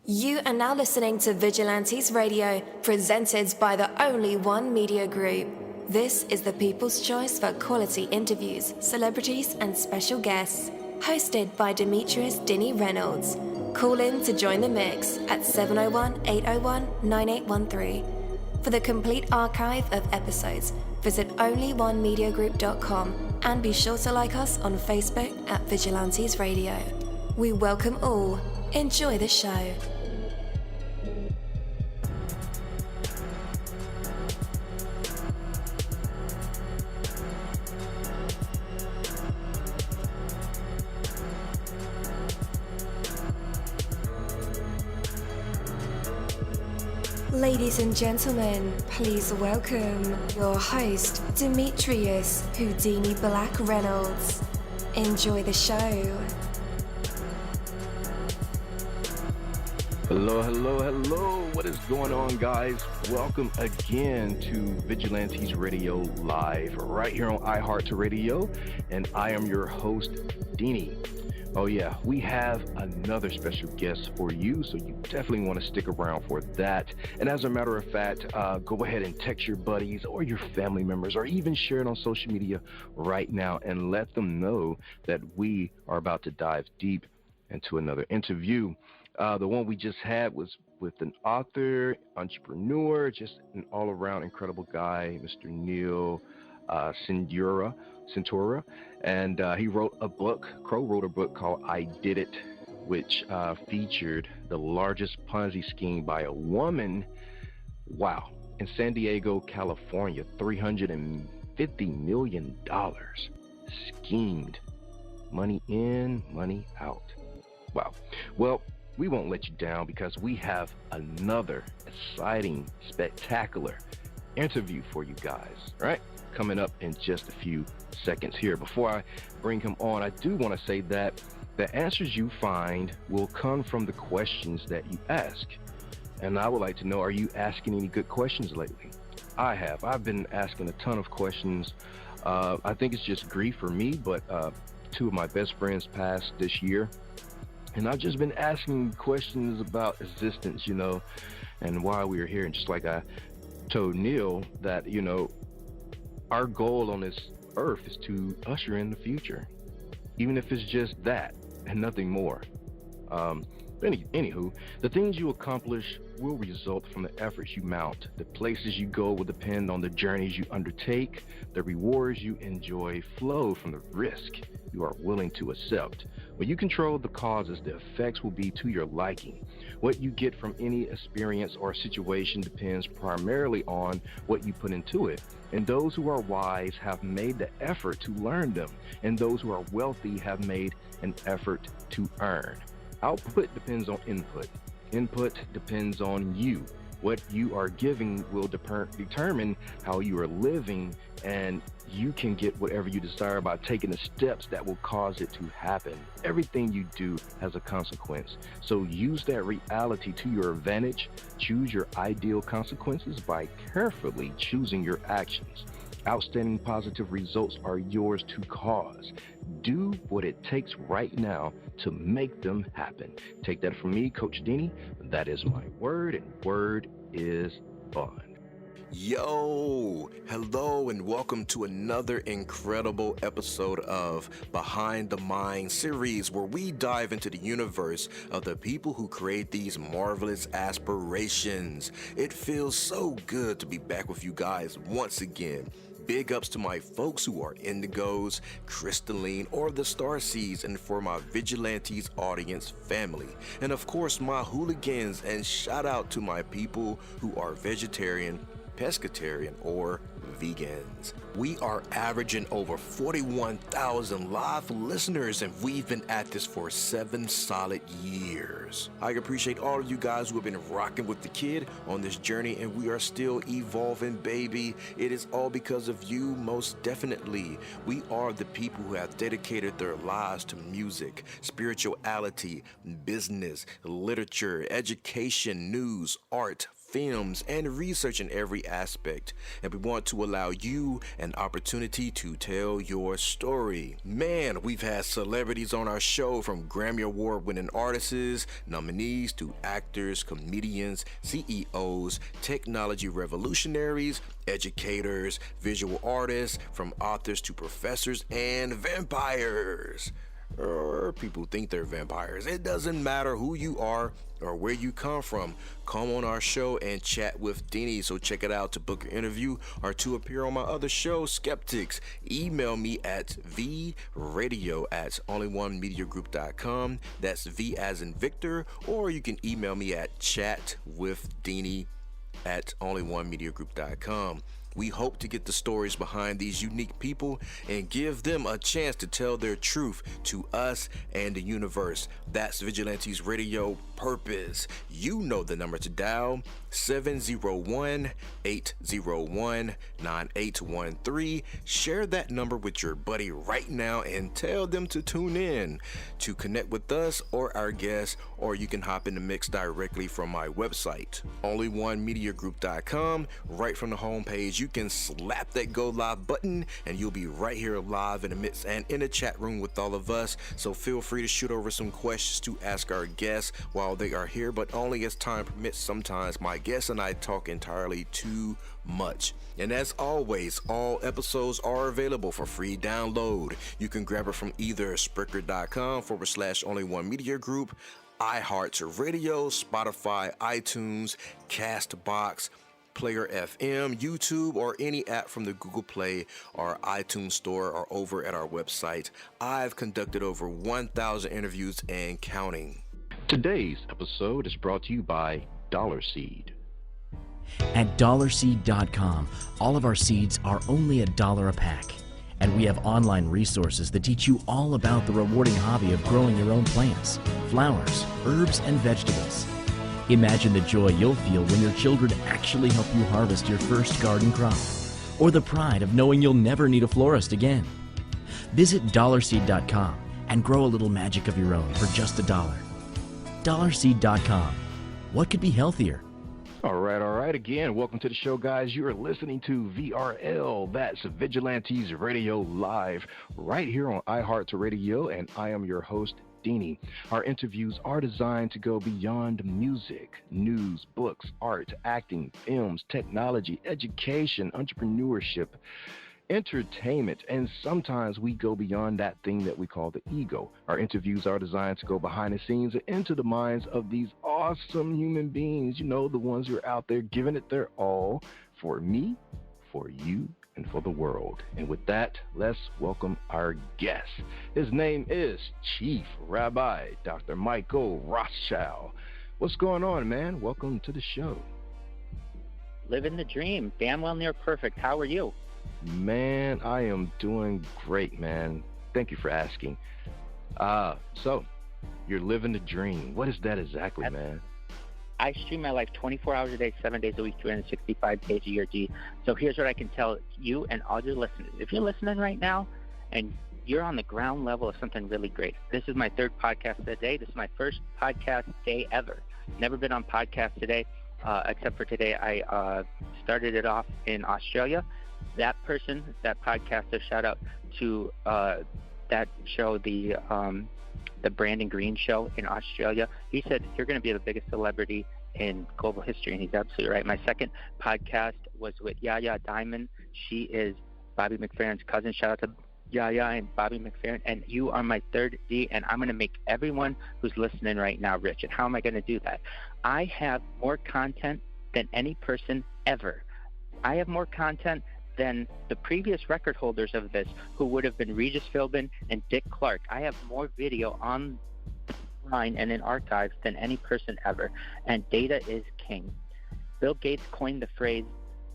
You are now listening to Vigilantes Radio, presented by the Only One Media Group. This is the people's choice for quality interviews, celebrities, and special guests. Hosted by Demetrius Dini Reynolds. Call in to join the mix at 701-801-9813. For the complete archive of episodes, visit onlyonemediagroup.com and be sure to like us on Facebook at Vigilantes Radio. We welcome all. Enjoy the show. Ladies and gentlemen, please welcome your host, Demetrius Houdini Black Reynolds. Enjoy the show. Hello. What is going on, guys? Welcome again to Vigilantes Radio Live, right here on iHeartRadio, and I am your host, Dini. Oh yeah, we have another special guest for you, so you definitely want to stick around for that. And as a matter of fact, go ahead and text your buddies or your family members, or even share it on social media right now and let them know that we are about to dive deep into another interview. The one we just had was with an author, entrepreneur, just an all-around incredible guy, Mr. Neil Centura, and he wrote a book called I Did It, which featured the largest Ponzi scheme by a woman, in San Diego, California. $350 million schemed. Money in, money out. Wow. Well, we won't let you down because we have another exciting, spectacular interview for you guys, right? Coming up in just a few seconds here. Before I bring him on, I do want to say that the answers you find will come from the questions that you ask. And I would like to know, are you asking any good questions lately? I have. I've been asking a ton of questions. I think it's just grief for me, but two of my best friends passed this year. And I've just been asking questions about existence, and why we are here. And just like I told Neil that, our goal on this earth is to usher in the future, even if it's just that and nothing more. Anywho, the things you accomplish will result from the efforts you mount. The places you go will depend on the journeys you undertake. The rewards you enjoy flow from the risk you are willing to accept. When you control the causes, the effects will be to your liking. What you get from any experience or situation depends primarily on what you put into it. And those who are wise have made the effort to learn them, and those who are wealthy have made an effort to earn. Output depends on input. Input depends on you. What you are giving will determine how you are living, and you can get whatever you desire by taking the steps that will cause it to happen. Everything you do has a consequence. So use that reality to your advantage. Choose your ideal consequences by carefully choosing your actions. Outstanding positive results are yours to cause. Do what it takes right now to make them happen. Take that from me, Coach Dini. That is my word, and word is bond. Yo, hello, and welcome to another incredible episode of Behind the Mind series, where we dive into the universe of the people who create these marvelous aspirations. It feels so good to be back with you guys once again. Big ups to my folks who are Indigos, Crystalline, or the Starseeds, and for my Vigilantes audience family. And of course, my hooligans, and shout out to my people who are vegetarian, pescatarian, or vegans. We are averaging over 41,000 live listeners, and we've been at this for 7 solid years. I appreciate all of you guys who have been rocking with the kid on this journey, and we are still evolving, baby. It is all because of you, most definitely. We are the people who have dedicated their lives to music, spirituality, business, literature, education, news, art, films, and research in every aspect. And we want to allow you an opportunity to tell your story. Man, we've had celebrities on our show, from Grammy Award winning artists, nominees, to actors, comedians, CEOs, technology revolutionaries, educators, visual artists, from authors to professors, and vampires. Or people think they're vampires. It doesn't matter who you are or where you come from. Come on our show and chat with Dini. So check it out to book an interview or to appear on my other show, Skeptics. Email me at vradio@onlyonemediagroup.com. That's V as in Victor. Or you can email me at chatwithdini@onlyonemediagroup.com. We hope to get the stories behind these unique people and give them a chance to tell their truth to us and the universe. That's Vigilantes Radio purpose. You know the number to dial, 701-801-9813. Share that number with your buddy right now and tell them to tune in to connect with us or our guests, or you can hop in the mix directly from my website, onlyonemediagroup.com. Right from the homepage, you can slap that go live button and you'll be right here live in the mix and in the chat room with all of us. So feel free to shoot over some questions to ask our guests while they are here, but only as time permits. Sometimes my guests and I talk entirely too much. And as always, all episodes are available for free download. You can grab it from either Spreaker.com/Only One Media Group, iHeartRadio, Spotify, iTunes, Castbox, Player FM, YouTube, or any app from the Google Play or iTunes Store, or over at our website. I've conducted over 1,000 interviews and counting. Today's episode is brought to you by Dollar Seed. At dollarseed.com, all of our seeds are only $1 a pack. And we have online resources that teach you all about the rewarding hobby of growing your own plants, flowers, herbs, and vegetables. Imagine the joy you'll feel when your children actually help you harvest your first garden crop, or the pride of knowing you'll never need a florist again. Visit dollarseed.com and grow a little magic of your own for just $1. dollarseed.com. What could be healthier? All right. Again, welcome to the show, guys. You are listening to VRL, that's Vigilantes Radio Live, right here on iHeartRadio, and I am your host, Dini. Our interviews are designed to go beyond music, news, books, art, acting, films, technology, education, entrepreneurship, entertainment, and sometimes we go beyond that thing that we call the ego. Our interviews are designed to go behind the scenes and into the minds of these awesome human beings, you know, the ones who are out there giving it their all for me, for you, and for the world. And with that, let's welcome our guest. His name is Chief Rabbi Dr. Michael Rothschild. What's going on, man? Welcome to the show. Living the dream. Damn well near perfect. How are you? Man, I am doing great, man. Thank you for asking. So, you're living the dream. What is that exactly, man? I stream my life 24 hours a day, 7 days a week, 365 days a year, G. So here's what I can tell you and all your listeners. If you're listening right now and you're on the ground level of something really great, this is my third podcast of the day. This is my first podcast day ever. Never been on podcast today, except for today. I started it off in Australia. That person, that podcaster, shout out to that show, the Brandon Green show in Australia. He said, you're going to be the biggest celebrity in global history, and he's absolutely right. My second podcast was with Yaya Diamond. She is Bobby McFerrin's cousin. Shout out to Yaya and Bobby McFerrin. And you are my third D, and I'm going to make everyone who's listening right now rich. And how am I going to do that? I have more content than any person ever. I have more content than the previous record holders of this, who would have been Regis Philbin and Dick Clark. I have more video online and in archives than any person ever, and data is king. Bill Gates coined the phrase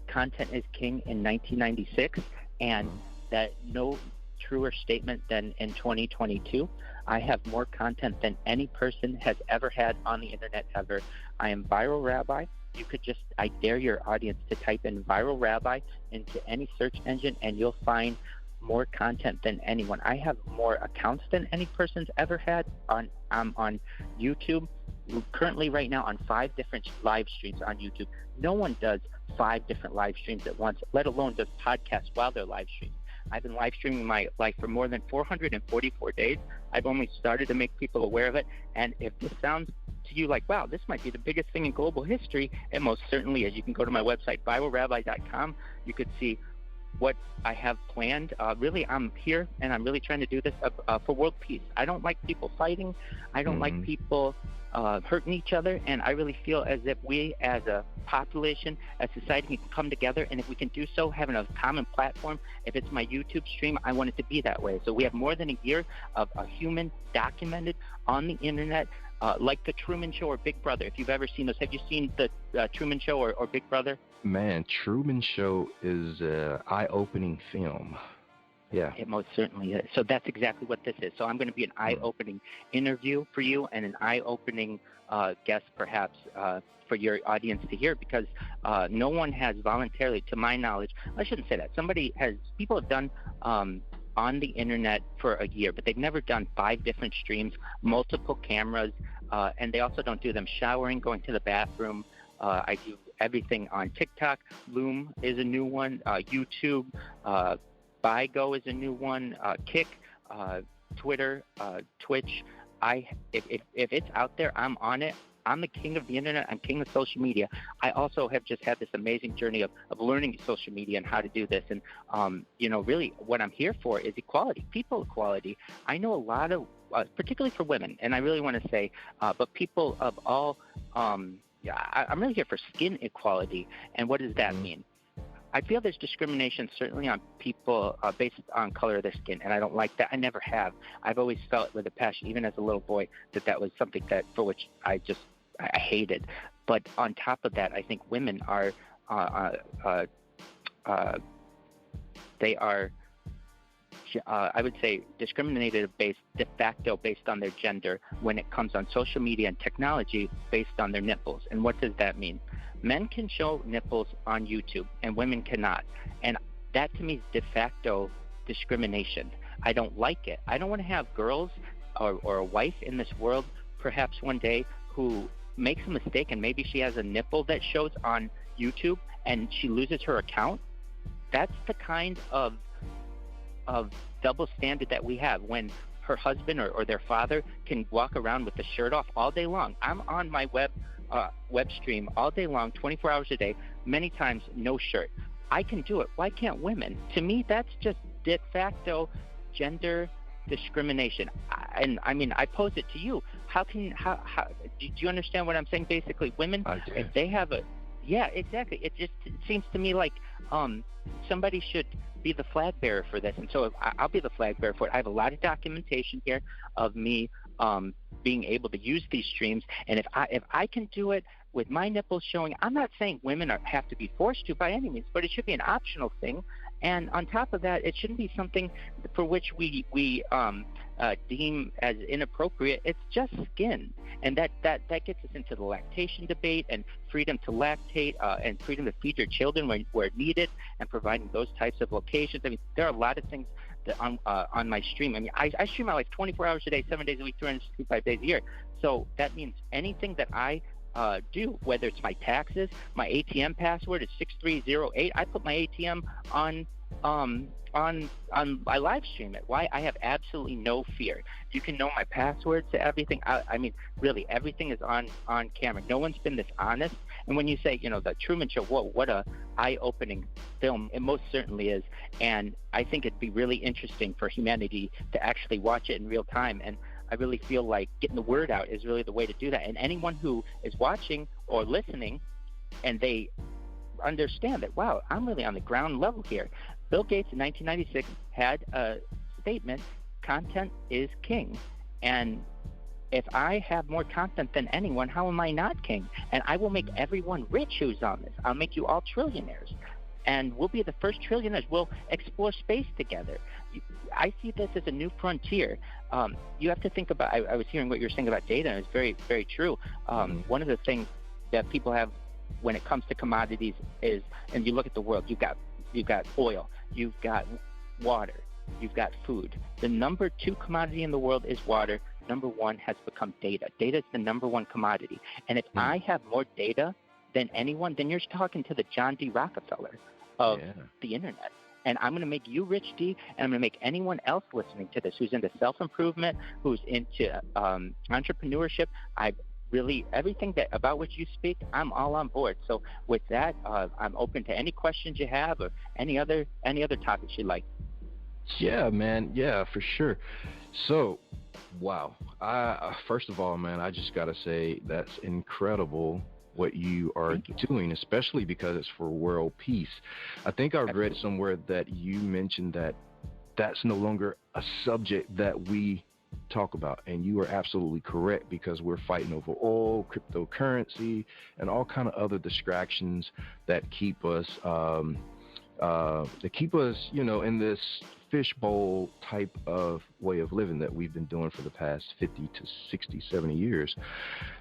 content is king in 1996, and that no truer statement than in 2022. I have more content than any person has ever had on the internet ever. I am ViralRabbi. You could just, I dare your audience to type in ViralRabbi into any search engine and you'll find more content than anyone. I have more accounts than any person's ever had on YouTube. currently right now on 5 different live streams on YouTube. No one does 5 different live streams at once, let alone does podcasts while they're live streaming. I've been live streaming my life for more than 444 days. I've only started to make people aware of it. And if this sounds to you like, wow, this might be the biggest thing in global history, it most certainly is. You can go to my website, ViralRabbi.com. You could see what I have planned. Really, I'm here, and I'm really trying to do this for world peace. I don't like people fighting. I don't like people hurting each other, and I really feel as if we as a population, as society, can come together, and if we can do so, having a common platform. If it's my YouTube stream, I want it to be that way. So we have more than a year of a human documented on the internet, like the Truman Show or Big Brother. If you've ever seen those, have you seen the Truman Show or Big Brother? Man, Truman Show is an eye-opening film. Yeah. It most certainly is. So that's exactly what this is. So I'm going to be an eye-opening interview for you and an eye-opening guest, perhaps, for your audience to hear, because no one has voluntarily, to my knowledge, I shouldn't say that. People have done on the internet for a year, but they've never done 5 different streams, multiple cameras, and they also don't do them showering, going to the bathroom. I do everything on TikTok. Loom is a new one. YouTube. Bigo is a new one. Kick, Twitter, Twitch. If it's out there, I'm on it. I'm the king of the internet. I'm king of social media. I also have just had this amazing journey of learning social media and how to do this. And, really what I'm here for is equality, people equality. I know a lot of, particularly for women, and I really want to say, but people of all, I'm really here for skin equality. And what does that mean? I feel there's discrimination certainly on people based on color of their skin, and I don't like that. I never have. I've always felt with a passion, even as a little boy, that was something for which I hated. But on top of that, I think women are I would say discriminated de facto based on their gender when it comes on social media and technology based on their nipples. And what does that mean? Men can show nipples on YouTube and women cannot. And that to me is de facto discrimination. I don't like it. I don't want to have girls or a wife in this world perhaps one day who makes a mistake and maybe she has a nipple that shows on YouTube and she loses her account. That's the kind of double standard that we have when her husband or their father can walk around with the shirt off all day long. I'm on my web stream all day long, 24 hours a day, many times no shirt. I can do it. Why can't women? To me, that's just de facto gender discrimination. I pose it to you. How do you understand what I'm saying? Basically, women, if they have exactly. It seems to me like somebody should be the flag bearer for this, and so I'll be the flag bearer for it. I have a lot of documentation here of me being able to use these streams, and if I can do it with my nipples showing, I'm not saying women have to be forced to by any means, but it should be an optional thing. And on top of that, it shouldn't be something for which we deem as inappropriate. It's just skin, and that gets us into the lactation debate and freedom to lactate and freedom to feed your children where needed, and providing those types of locations. I mean, there are a lot of things that on my stream. I mean, I stream my life 24 hours a day, 7 days a week, 365 days a year. So that means anything that I do, whether it's my taxes, my ATM password is 6308. I put my ATM on I live stream it. Why? I have absolutely no fear. You can know my passwords to everything. I mean, really, everything is on camera. No one's been this honest. And when you say, the Truman Show, whoa, what a eye-opening film, it most certainly is. And I think it'd be really interesting for humanity to actually watch it in real time. And I really feel like getting the word out is really the way to do that. And anyone who is watching or listening and they understand that, wow, I'm really on the ground level here. Bill Gates in 1996 had a statement, content is king. And if I have more content than anyone, how am I not king? And I will make everyone rich who's on this. I'll make you all trillionaires. And we'll be the first trillionaires. We'll explore space together. I see this as a new frontier. You have to think about, I was hearing what you were saying about data, and it's very, very true. One of the things that people have when it comes to commodities is, and you look at the world, you've got oil, you've got water, you've got food. The number 2 commodity in the world is water. number one has become data. Data is the number one commodity. And if I have more data than anyone, then you're talking to the John D. Rockefeller of the internet. And I'm going to make you rich, D, and I'm going to make anyone else listening to this who's into self-improvement, who's into entrepreneurship. Everything about which you speak, I'm all on board. So with that, I'm open to any questions you have or any other topics you like. Yeah, man. Yeah, for sure. So, wow. First of all, man, I just got to say that's incredible what you are doing, especially because it's for world peace. I think I read somewhere that you mentioned that that's no longer a subject that we talk about, and you are absolutely correct, because we're fighting over oil, cryptocurrency, and all kind of other distractions that keep us in this fishbowl type of way of living that we've been doing for the past 50 to 60, 70 years.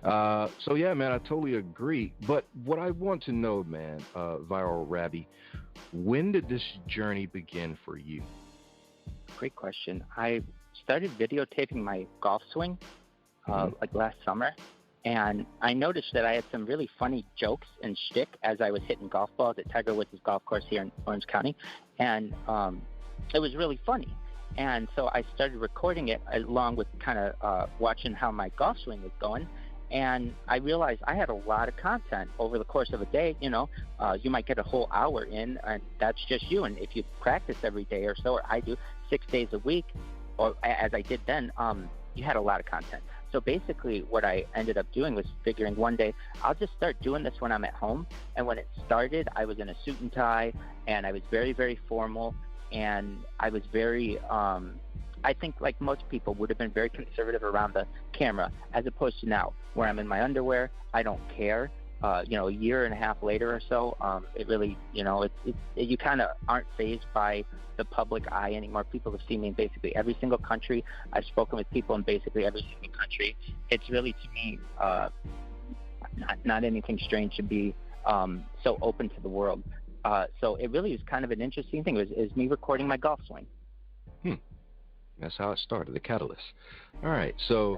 So yeah, man, I totally agree. But what I want to know, man, ViralRabbi, when did this journey begin for you? Great question. I started videotaping my golf swing like last summer, and I noticed that I had some really funny jokes and shtick as I was hitting golf balls at Tiger Woods' golf course here in Orange County, and it was really funny. And so I started recording it along with kind of watching how my golf swing was going. And I realized I had a lot of content over the course of a day. You might get a whole hour in, and that's just you. And if you practice every day or so, or I do 6 days a week, or as I did then, you had a lot of content. So basically what I ended up doing was figuring one day, I'll just start doing this when I'm at home. And when it started, I was in a suit and tie, and I was very, very formal. And I was very, I think like most people would have been very conservative around the camera, as opposed to now, where I'm in my underwear. I don't care. A year and a half later or so, it really, you kind of aren't fazed by the public eye anymore. People have seen me in basically every single country. I've spoken with people in basically every single country. It's really, to me, not anything strange to be so open to the world. So it really was kind of an interesting thing. It was me recording my golf swing. That's how it started, the catalyst. All right. So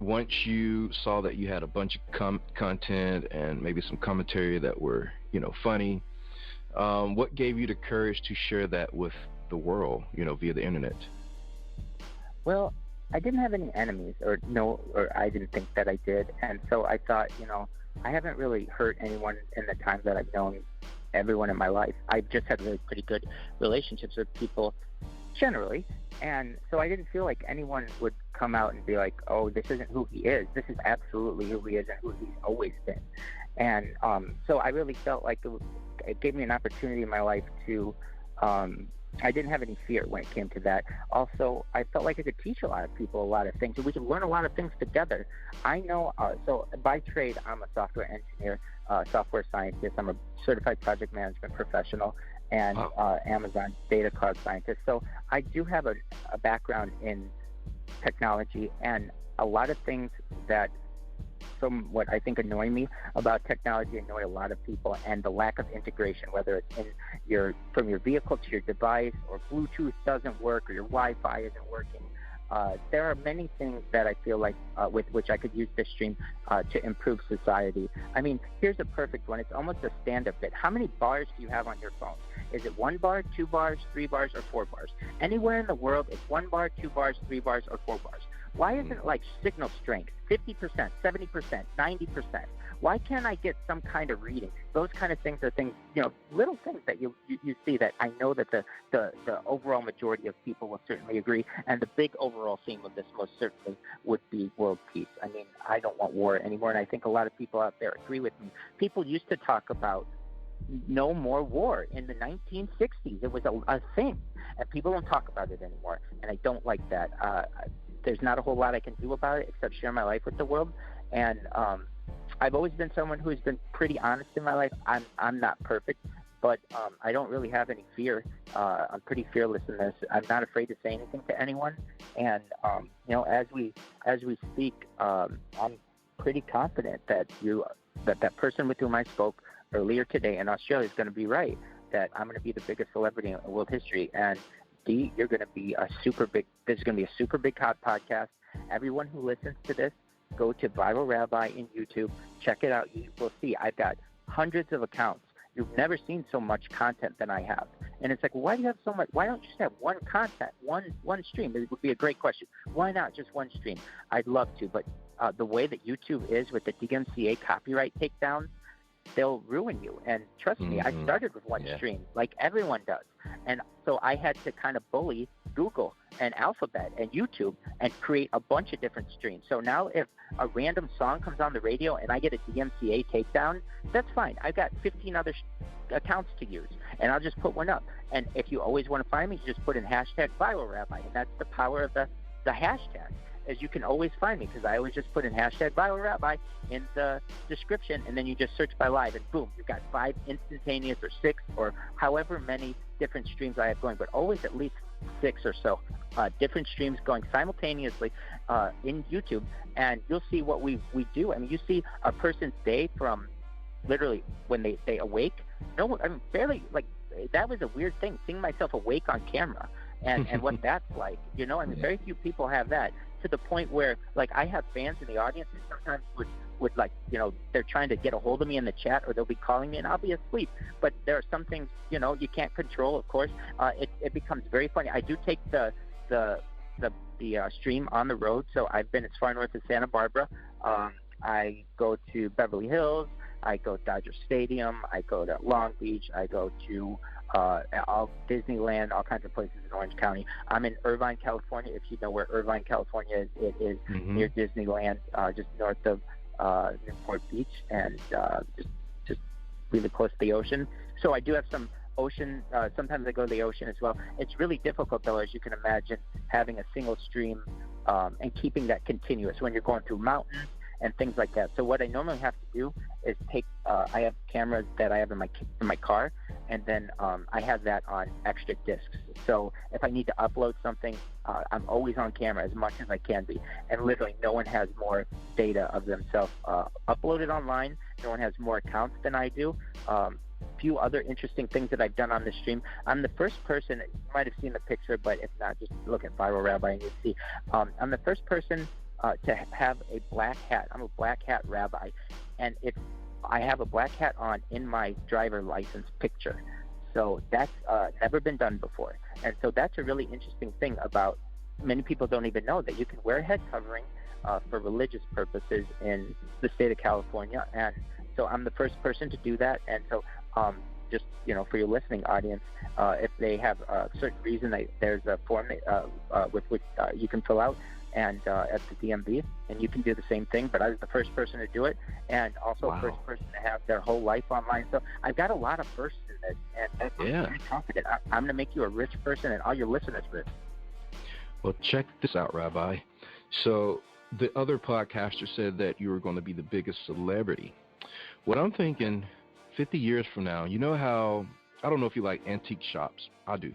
once you saw that you had a bunch of content and maybe some commentary that were, funny, what gave you the courage to share that with the world, via the internet? Well, I didn't have any enemies, or I didn't think that I did. And so I thought, I haven't really hurt anyone in the time that I've known everyone in my life. I've just had really pretty good relationships with people generally. And so I didn't feel like anyone would come out and be like, oh, this isn't who he is. This is absolutely who he is and who he's always been. And so I really felt like it gave me an opportunity in my life to I didn't have any fear when it came to that. Also, I felt like I could teach a lot of people a lot of things, and we could learn a lot of things together. I know, so by trade, I'm a software engineer, software scientist. I'm a certified project management professional, and Amazon data cloud scientist. So I do have a background in technology, and a lot of things that what I think annoy me about technology annoy a lot of people, and the lack of integration, whether it's from your vehicle to your device, or Bluetooth doesn't work, or your Wi-Fi isn't working. There are many things that I feel like with which I could use this stream to improve society. I mean, here's a perfect one. It's almost a stand-up bit. How many bars do you have on your phone? Is it 1 bar, 2 bars, 3 bars, or 4 bars? Anywhere in the world, it's 1 bar, 2 bars, 3 bars, or 4 bars. Why isn't it like signal strength, 50%, 70%, 90%? Why can't I get some kind of reading? Those kind of things are things, little things that you see that I know that the overall majority of people will certainly agree. And the big overall theme of this most certainly would be world peace. I mean, I don't want war anymore, and I think a lot of people out there agree with me. People used to talk about no more war in the 1960s. It was a thing, and people don't talk about it anymore, and I don't like that. There's not a whole lot I can do about it except share my life with the world. And I've always been someone who's been pretty honest in my life. I'm not perfect, but I don't really have any fear. I'm pretty fearless in this. I'm not afraid to say anything to anyone. And as we speak, I'm pretty confident that that person with whom I spoke earlier today in Australia is going to be right. That I'm going to be the biggest celebrity in world history. And D, you're going to be this is going to be a super big hot podcast. Everyone who listens to this, go to ViralRabbi in YouTube, check it out. You will see I've got hundreds of accounts. You've never seen so much content than I have. And it's like, why do you have so much? Why don't you just have one content, one stream? It would be a great question. Why not just one stream? I'd love to, but the way that YouTube is with the DMCA copyright takedowns, they'll ruin you. And trust me, I started with one stream, like everyone does. And so I had to kind of bully Google and Alphabet and YouTube and create a bunch of different streams. So now if a random song comes on the radio and I get a DMCA takedown, that's fine. I've got 15 other accounts to use, and I'll just put one up. And if you always want to find me, you just put in hashtag ViralRabbi, and that's the power of the hashtag. As you can always find me, because I always just put in hashtag ViralRabbi in the description, and then you just search by live, and boom, you've got 5 instantaneous or 6 or however many different streams I have going, but always at least 6 or so different streams going simultaneously in YouTube, and you'll see what we do. I mean, you see a person's day from literally when they awake. No, I mean, barely, like, that was a weird thing, seeing myself awake on camera and what that's like. You know, I mean, very few people have that, to the point where, like, I have fans in the audience who sometimes would like, you know, they're trying to get a hold of me in the chat, or they'll be calling me and I'll be asleep. But there are some things, you know, you can't control, of course. It becomes very funny. I do take the stream on the road, so I've been as far north as Santa Barbara. I go to Beverly Hills. I go to Dodger Stadium. I go to Long Beach. I go to Disneyland, all kinds of places in Orange County. I'm in Irvine, California. If you know where Irvine, California is, it is near Disneyland, just north of Newport Beach, and just really close to the ocean. So I do have some ocean. Sometimes I go to the ocean as well. It's really difficult, though, as you can imagine, having a single stream and keeping that continuous when you're going through mountains and things like that. So what I normally have to do is take, I have cameras that I have in my car, and then I have that on extra discs. So if I need to upload something, I'm always on camera as much as I can be. And literally no one has more data of themselves uploaded online. No one has more accounts than I do. Few other interesting things that I've done on the stream. I'm the first person, you might have seen the picture, but if not, just look at ViralRabbi and you'll see. I'm the first person to have a black hat. I'm a black hat rabbi, and I have a black hat on in my driver license picture. So that's never been done before. And so that's a really interesting thing about, many people don't even know that you can wear a head covering for religious purposes in the state of California. And so I'm the first person to do that. And so just, you know, for your listening audience, if they have a certain reason, there's a form with which you can fill out, and at the DMV, and you can do the same thing. But I was the first person to do it, and also first person to have their whole life online. So I've got a lot of firsts in this, and I'm very confident. I'm going to make you a rich person, and all your listeners rich. Well, check this out, Rabbi. So the other podcaster said that you were going to be the biggest celebrity. What I'm thinking, 50 years from now, you know how, I don't know if you like antique shops. I do.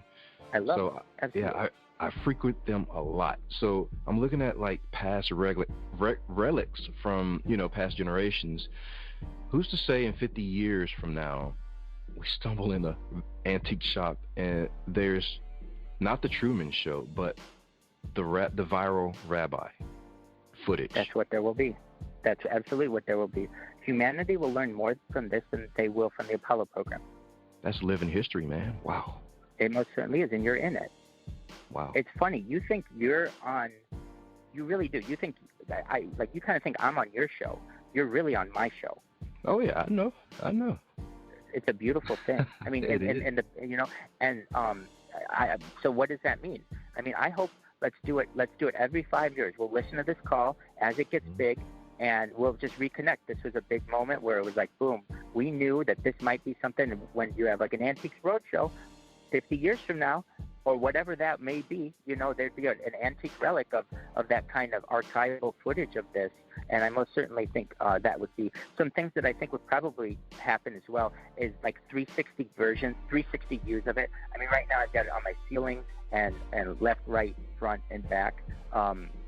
I love them. Absolutely. Yeah, I frequent them a lot. So I'm looking at like past relics from, you know, past generations. Who's to say in 50 years from now, we stumble in an antique shop and there's not the Truman Show, but the ViralRabbi footage. That's what there will be. That's absolutely what there will be. Humanity will learn more from this than they will from the Apollo program. That's living history, man. Wow. It most certainly is, and you're in it. Wow. It's funny. You think you're on, you really do. You think, you kind of think I'm on your show. You're really on my show. Oh, yeah, I know. It's a beautiful thing. I mean, so what does that mean? I mean, I hope, let's do it every 5 years. We'll listen to this call as it gets big, and we'll just reconnect. This was a big moment where it was like, boom, we knew that this might be something when you have like an Antiques Roadshow 50 years from now, or whatever that may be, you know, there'd be an antique relic of that kind of archival footage of this. And I most certainly think that would be some things that I think would probably happen as well, is like 360 versions, 360 views of it. I mean, right now I've got it on my ceiling and left, right, front, and back,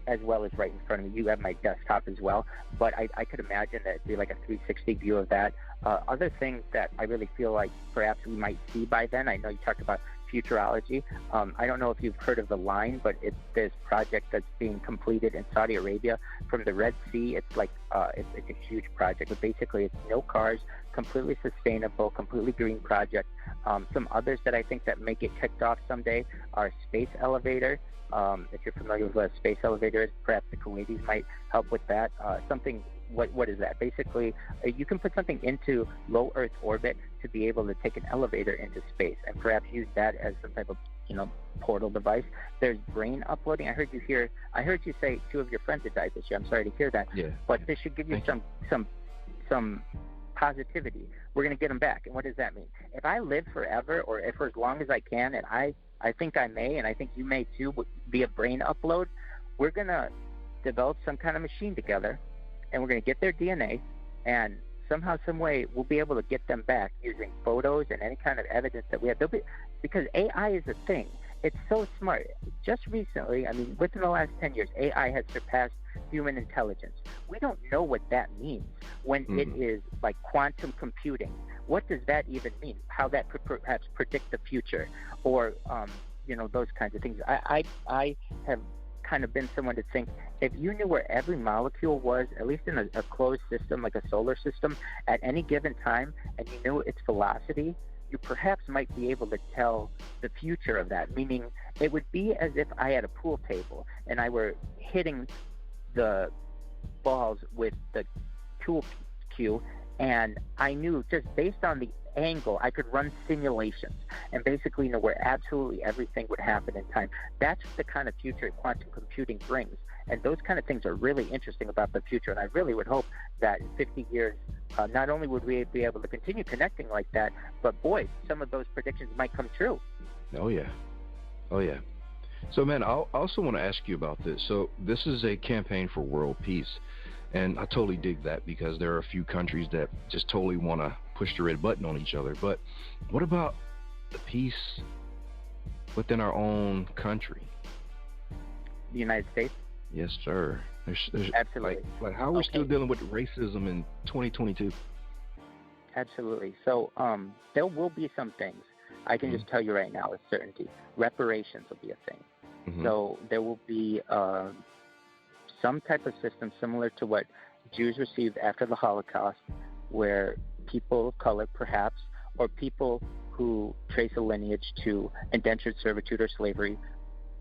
as well as right in front of me. You have my desktop as well. But I could imagine that it'd be like a 360 view of that. Other things that I really feel like perhaps we might see by then, I know you talked about futurology. I don't know if you've heard of the Line, but it's this project that's being completed in Saudi Arabia from the Red Sea. It's like it's a huge project, but basically it's no cars, completely sustainable, completely green project. Some others that I think that may get kicked off someday are space elevator. If you're familiar with what a space elevator is, perhaps the Kuwaitis might help with that. What is that? Basically, you can put something into low Earth orbit to be able to take an elevator into space, and perhaps use that as some type of portal device. There's brain uploading. I heard you say 2 of your friends had died this year. I'm sorry to hear that. Yeah. But this should give you some positivity. We're going to get them back. And what does that mean? If I live forever, or if for as long as I can, and I think I may, and I think you may too, via brain upload, we're going to develop some kind of machine together, and we're going to get their DNA, and somehow, some way, we'll be able to get them back using photos and any kind of evidence that we have. Because AI is a thing. It's so smart. Just recently, within the last 10 years, AI has surpassed human intelligence. We don't know what that means when it is like quantum computing. What does that even mean? How that could perhaps predict the future, or those kinds of things. I have kind of been someone to think, if you knew where every molecule was, at least in a closed system like a solar system, at any given time, and you knew its velocity, you perhaps might be able to tell the future of that. Meaning, it would be as if I had a pool table and I were hitting the balls with the tool cue, and I knew just based on the angle, I could run simulations and basically know where absolutely everything would happen in time. That's the kind of future quantum computing brings. And those kind of things are really interesting about the future. And I really would hope that in 50 years, not only would we be able to continue connecting like that, but boy, some of those predictions might come true. Oh, yeah. So, man, I also want to ask you about this. So this is a campaign for world peace. And I totally dig that, because there are a few countries that just totally want to push the red button on each other. But what about the peace within our own country? The United States? Yes, sir. There's Absolutely. Like how are we still dealing with racism in 2022? Absolutely. So there will be some things. I can just tell you right now with certainty. Reparations will be a thing. So there will be some type of system similar to what Jews received after the Holocaust, where people of color, perhaps, or people who trace a lineage to indentured servitude or slavery,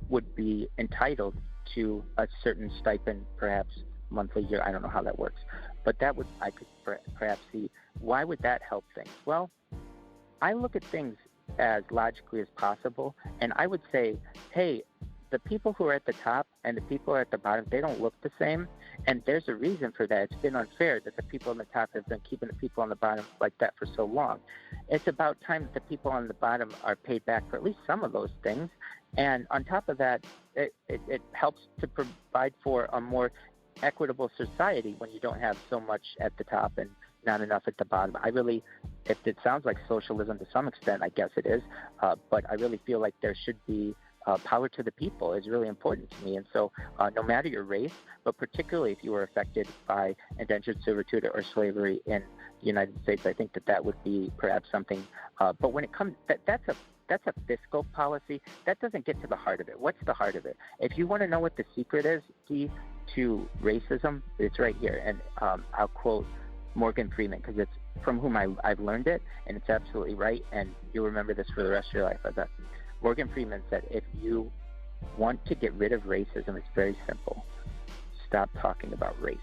would be entitled to a certain stipend, perhaps monthly, year. I don't know how that works, but I could perhaps see. Why would that help things? Well, I look at things as logically as possible, and I would say, hey, the people who are at the top and the people who are at the bottom, they don't look the same. And there's a reason for that. It's been unfair that the people on the top have been keeping the people on the bottom like that for so long. It's about time that the people on the bottom are paid back for at least some of those things. And on top of that, it helps to provide for a more equitable society when you don't have so much at the top and not enough at the bottom. If it sounds like socialism to some extent, I guess it is, but I really feel like there should be power to the people is really important to me. And so no matter your race, but particularly if you were affected by indentured servitude or slavery in the United States, I think that would be perhaps something. But when it comes, that's a fiscal policy. That doesn't get to the heart of it. What's the heart of it? If you want to know what the secret is, Guy, to racism, it's right here. And I'll quote Morgan Freeman, because it's from whom I've learned it, and it's absolutely right. And you'll remember this for the rest of your life, I bet. Morgan Freeman said, if you want to get rid of racism, it's very simple. Stop talking about race.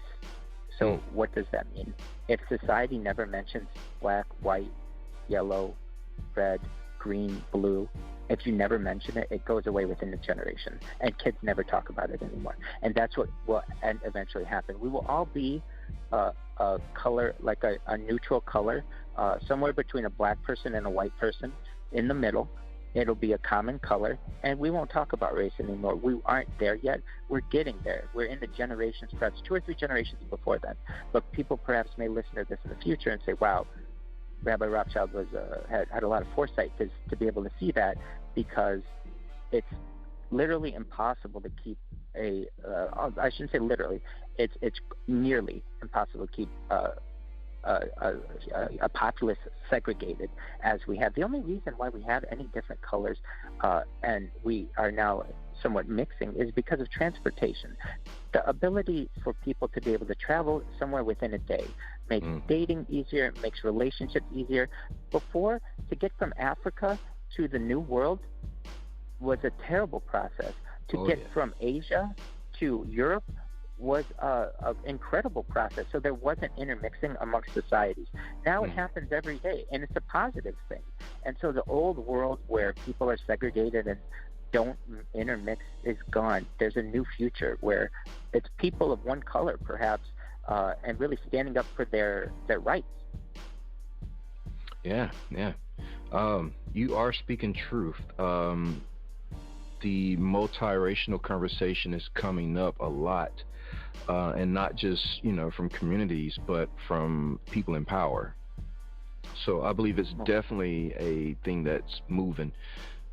So what does that mean? If society never mentions black, white, yellow, red, green, blue, if you never mention it, it goes away within a generation, and kids never talk about it anymore. And that's what will eventually happen. We will all be a color, like a neutral color, somewhere between a black person and a white person in the middle. It'll be a common color, and we won't talk about race anymore. We aren't there yet. We're getting there. We're in the generations, perhaps 2 or 3 generations before then. But people perhaps may listen to this in the future and say, wow, Rabbi Rothschild had a lot of foresight to be able to see that, because it's literally impossible to keep I shouldn't say literally, it's nearly impossible to keep a populace segregated as we have. The only reason why we have any different colors and we are now somewhat mixing is because of transportation. The ability for people to be able to travel somewhere within a day makes dating easier, makes relationships easier. Before, to get from Africa to the New World was a terrible process. To get from Asia to Europe was an incredible process. So there wasn't intermixing amongst societies. Now it happens every day, and it's a positive thing. And so the old world where people are segregated and don't intermix is gone. There's a new future where it's people of one color, perhaps, and really standing up for their rights. Yeah. You are speaking truth. The multiracial conversation is coming up a lot, and not just, from communities, but from people in power. So I believe it's definitely a thing that's moving,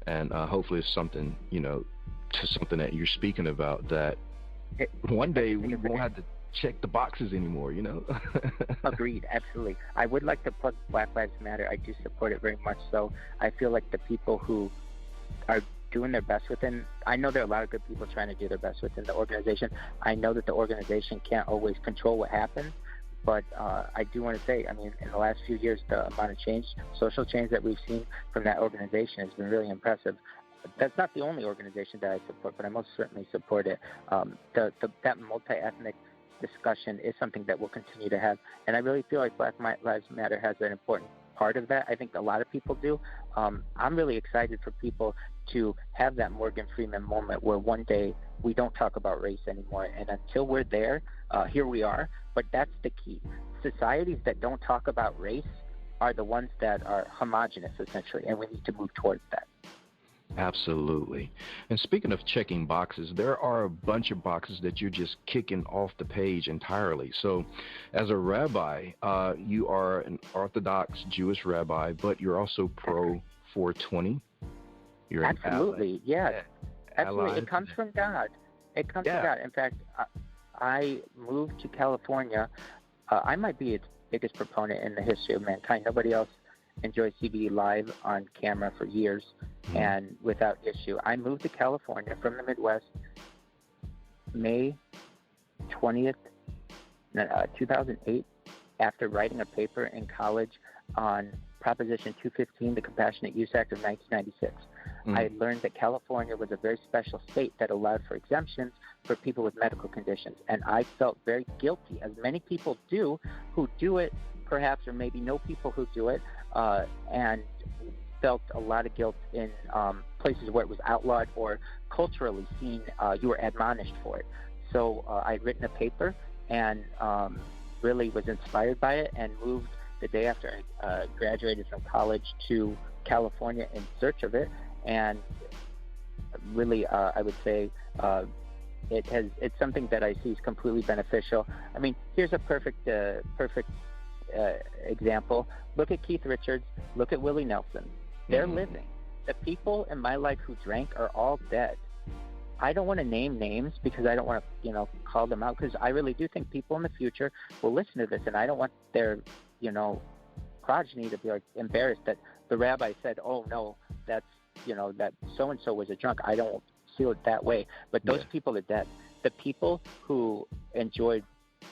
and hopefully it's something, to something that you're speaking about, that one day we won't have to check the boxes anymore, Agreed, absolutely. I would like to plug Black Lives Matter. I do support it very much so. I feel like the people who are doing their best within, I know there are a lot of good people trying to do their best within the organization. I know that the organization can't always control what happens, but I do want to say, in the last few years, the amount of change, social change that we've seen from that organization has been really impressive. That's not the only organization that I support, but I most certainly support it. That multi-ethnic discussion is something that we'll continue to have, and I really feel like Black Lives Matter has an important part of that. I think a lot of people do. I'm really excited for people to have that Morgan Freeman moment where one day we don't talk about race anymore, and until we're there, here we are. But that's the key. Societies that don't talk about race are the ones that are homogenous, essentially, and we need to move towards that. Absolutely. And speaking of checking boxes, there are a bunch of boxes that you're just kicking off the page entirely. So as a rabbi, you are an Orthodox Jewish rabbi, but you're also pro 420. You're absolutely, yes. Absolutely. It comes from God. It comes from God. In fact, I moved to California. I might be its biggest proponent in the history of mankind. Nobody else enjoyed CBD live on camera for years and without issue. I moved to California from the Midwest May 20th, 2008, after writing a paper in college on Proposition 215, the Compassionate Use Act of 1996. I learned that California was a very special state that allowed for exemptions for people with medical conditions. And I felt very guilty, as many people do who do it, perhaps, or maybe know people who do it, and felt a lot of guilt in places where it was outlawed or culturally seen, you were admonished for it. So I'd written a paper and really was inspired by it and moved the day after I graduated from college to California in search of it. And really, I would say it's something that I see is completely beneficial. Here's a perfect example. Look at Keith Richards. Look at Willie Nelson. They're living. The people in my life who drank are all dead. I don't want to name names because I don't want to, call them out, because I really do think people in the future will listen to this, and I don't want their, progeny to be embarrassed that the rabbi said, "Oh no, that's that so and so was a drunk." I don't feel it that way, but those people are dead. The people who enjoyed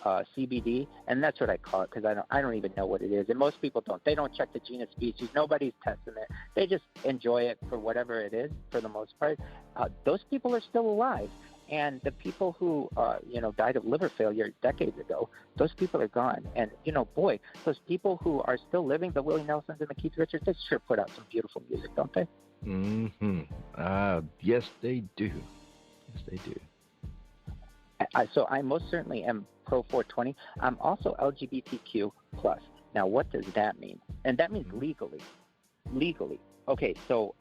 CBD, and that's what I call it, because I don't even know what it is, and most people don't. They don't check the genus species. Nobody's testing it. They just enjoy it for whatever it is, for the most part. Those people are still alive, and the people who died of liver failure decades ago, those people are gone. And boy, those people who are still living, the Willie Nelsons and the Keith Richards, they sure put out some beautiful music, don't they? Yes, they do. Yes, they do. So I most certainly am pro 420. I'm also LGBTQ plus. Now, what does that mean? And that means legally. Legally. Okay, so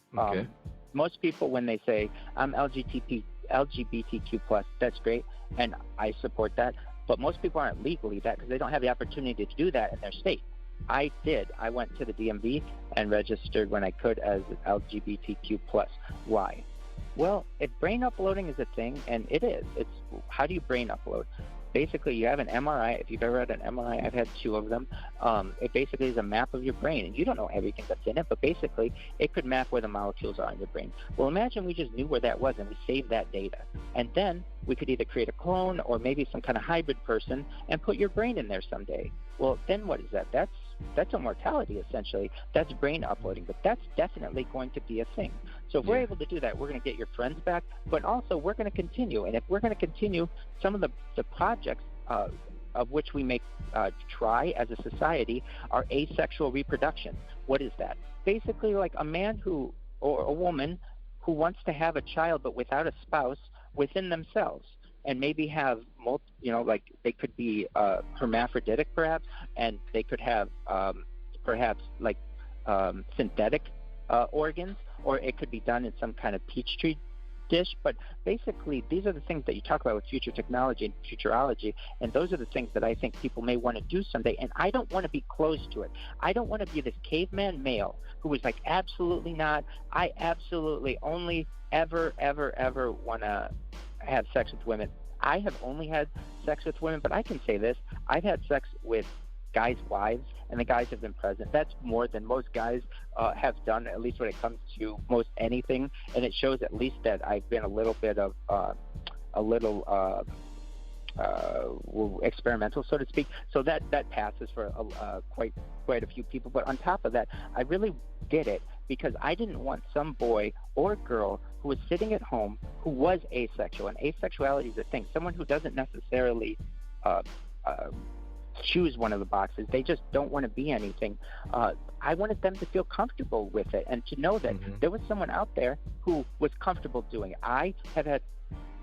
most people, when they say I'm LGBTQ plus, that's great, and I support that. But most people aren't legally that because they don't have the opportunity to do that in their state. I did. I went to the DMV and registered when I could as LGBTQ plus. Why? Well, if brain uploading is a thing, and it is, it's how do you brain upload? basically you have an MRI. If you've ever had an MRI, I've had 2 of them. It basically is a map of your brain, and you don't know everything that's in it, but basically it could map where the molecules are in your brain. Well, imagine we just knew where that was and we saved that data. And then we could either create a clone or maybe some kind of hybrid person and put your brain in there someday. Well, then what is that? That's immortality, essentially. That's brain uploading, but that's definitely going to be a thing. So if we're able to do that, we're going to get your friends back, but also we're going to continue. And if we're going to continue some of the projects of which we may try as a society are asexual reproduction. What is that? Basically like a man who, or a woman who wants to have a child but without a spouse within themselves, and maybe have, like they could be hermaphroditic perhaps, and they could have perhaps like synthetic organs, or it could be done in some kind of Petri dish. But basically, these are the things that you talk about with future technology and futurology, and those are the things that I think people may want to do someday, and I don't want to be closed to it. I don't want to be this caveman male who was like, absolutely not. I absolutely only ever want to have sex with women. I have only had sex with women, but I can say this. I've had sex with guys' wives, and the guys have been present. That's more than most guys have done, at least when it comes to most anything, and it shows at least that I've been a little bit of experimental, so to speak. So that passes for quite a few people. But on top of that, I really did it because I didn't want some boy or girl who was sitting at home who was asexual, and asexuality is a thing. Someone who doesn't necessarily choose one of the boxes. They just don't want to be anything. I wanted them to feel comfortable with it and to know that there was someone out there who was comfortable doing it. I have had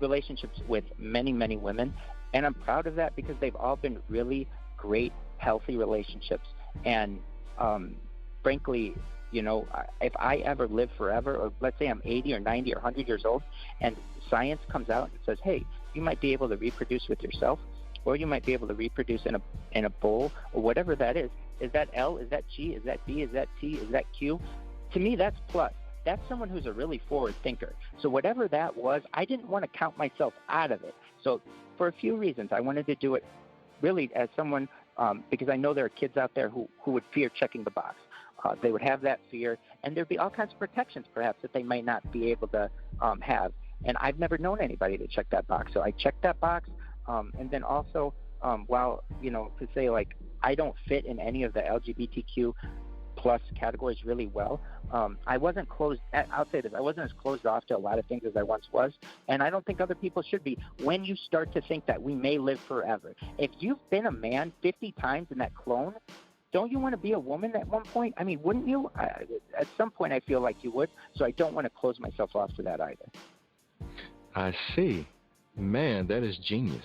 relationships with many, many women, and I'm proud of that because they've all been really great, healthy relationships. And frankly, if I ever live forever, or let's say I'm 80 or 90 or 100 years old, and science comes out and says, hey, you might be able to reproduce with yourself, or you might be able to reproduce in a bowl, or whatever that is that L, is that G, is that B, is that T, is that Q? To me, that's plus. That's someone who's a really forward thinker. So whatever that was, I didn't want to count myself out of it. So for a few reasons, I wanted to do it really as someone, because I know there are kids out there who would fear checking the box. They would have that fear, and there'd be all kinds of protections perhaps that they might not be able to have. And I've never known anybody to check that box. So I checked that box. And then also, to say like I don't fit in any of the LGBTQ plus categories really well, I wasn't closed. I'll say this: I wasn't as closed off to a lot of things as I once was, and I don't think other people should be. When you start to think that we may live forever, if you've been a man 50 times in that clone, don't you want to be a woman at one point? I mean, wouldn't you? At some point, I feel like you would. So I don't want to close myself off to that either. I see. Man, that is genius.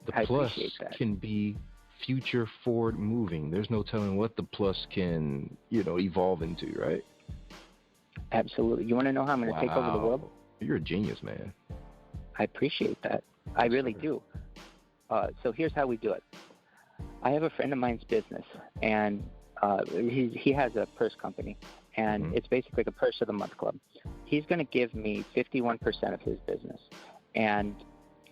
The plus can be future forward moving. There's no telling what the plus can, evolve into, right? Absolutely. You want to know how I'm going to take over the world? You're a genius, man. I appreciate that. I really do. So here's how we do it. I have a friend of mine's business, and he has a purse company, and it's basically the Purse of the Month Club. He's going to give me 51% of his business, and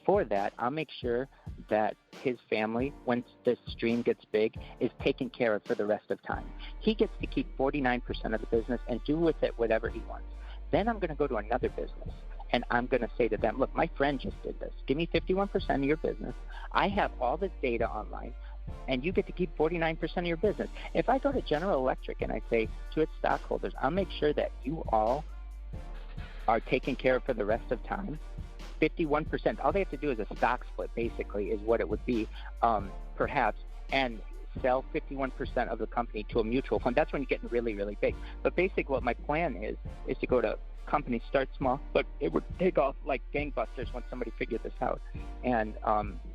for that, I'll make sure that his family, once this stream gets big, is taken care of for the rest of time. He gets to keep 49% of the business and do with it whatever he wants. Then I'm going to go to another business, and I'm going to say to them, look, my friend just did this. Give me 51% of your business. I have all this data online, and you get to keep 49% of your business. If I go to General Electric and I say to its stockholders, I'll make sure that you all are taken care of for the rest of time, 51%, all they have to do is a stock split, basically, is what it would be, perhaps, and sell 51% of the company to a mutual fund. That's when you're getting really, really big. But basically what my plan is to go to companies, start small, but it would take off like gangbusters once somebody figured this out, and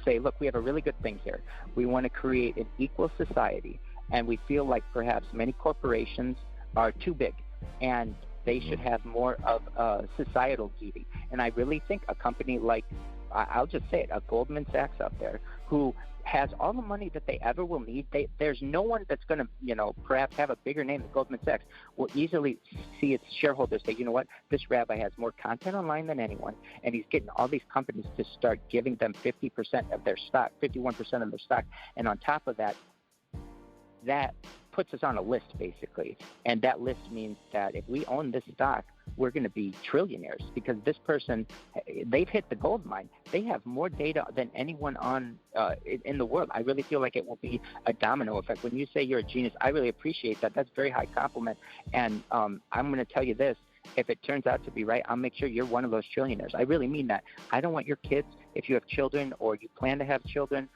say, look, we have a really good thing here. We want to create an equal society, and we feel like perhaps many corporations are too big, and they should have more of a societal duty. And I really think a company like, I'll just say it, a Goldman Sachs out there, who has all the money that they ever will need. There's no one that's going to, perhaps have a bigger name than Goldman Sachs will easily see its shareholders say, you know what, this rabbi has more content online than anyone, and he's getting all these companies to start giving them 50% of their stock, 51% of their stock. And on top of that, that puts us on a list, basically. And that list means that if we own this stock, we're going to be trillionaires, because this person, they've hit the gold mine. They have more data than anyone in the world. I really feel like it will be a domino effect. When you say you're a genius, I really appreciate that. That's a very high compliment. And I'm going to tell you this. If it turns out to be right, I'll make sure you're one of those trillionaires. I really mean that. I don't want your kids, if you have children or you plan to have children,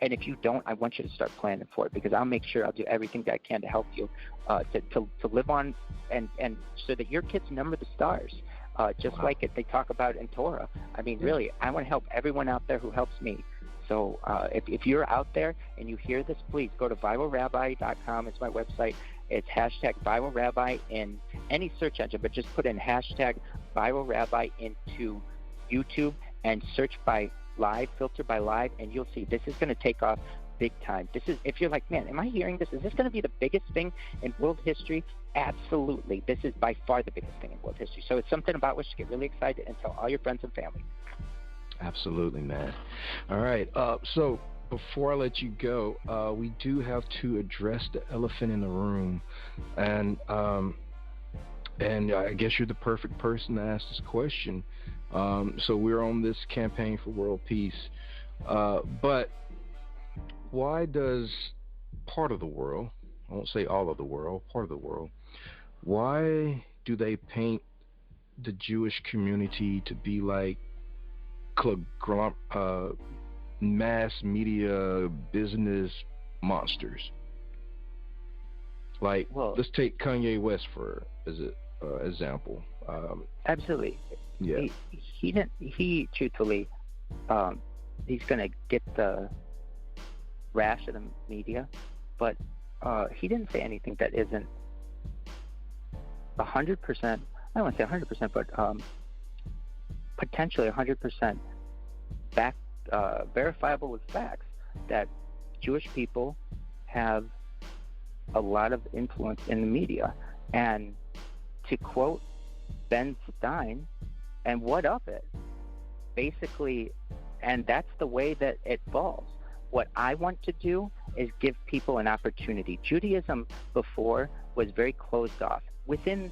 and if you don't, I want you to start planning for it, because I'll make sure I'll do everything that I can to help you to live on, and so that your kids number the stars, just like they talk about in Torah. I mean, really, I want to help everyone out there who helps me. So if you're out there and you hear this, please go to ViralRabbi.com. It's my website. It's hashtag ViralRabbi in any search engine, but just put in hashtag ViralRabbi into YouTube and search by live, filter by live, and you'll see this is going to take off big time. This is, if you're like, man, am I hearing this? Is this going to be the biggest thing in world history? Absolutely. This is by far the biggest thing in world history. So it's something about which to get really excited and tell all your friends and family. Absolutely, man. All right. So before I let you go, we do have to address the elephant in the room, and I guess you're the perfect person to ask this question. So we're on this campaign for world peace, but why does part of the world, I won't say all of the world, part of the world, why do they paint the Jewish community to be like mass media business monsters? Like, let's take Kanye West for as an example. Absolutely. Yeah. He truthfully, he's going to get the rash of the media, but he didn't say anything that isn't 100%, I don't want to say 100%, but potentially 100% verifiable with facts, that Jewish people have a lot of influence in the media. And to quote Ben Stein, and what of it? Basically, and that's the way that it falls. What I want to do is give people an opportunity. Judaism before was very closed off. Within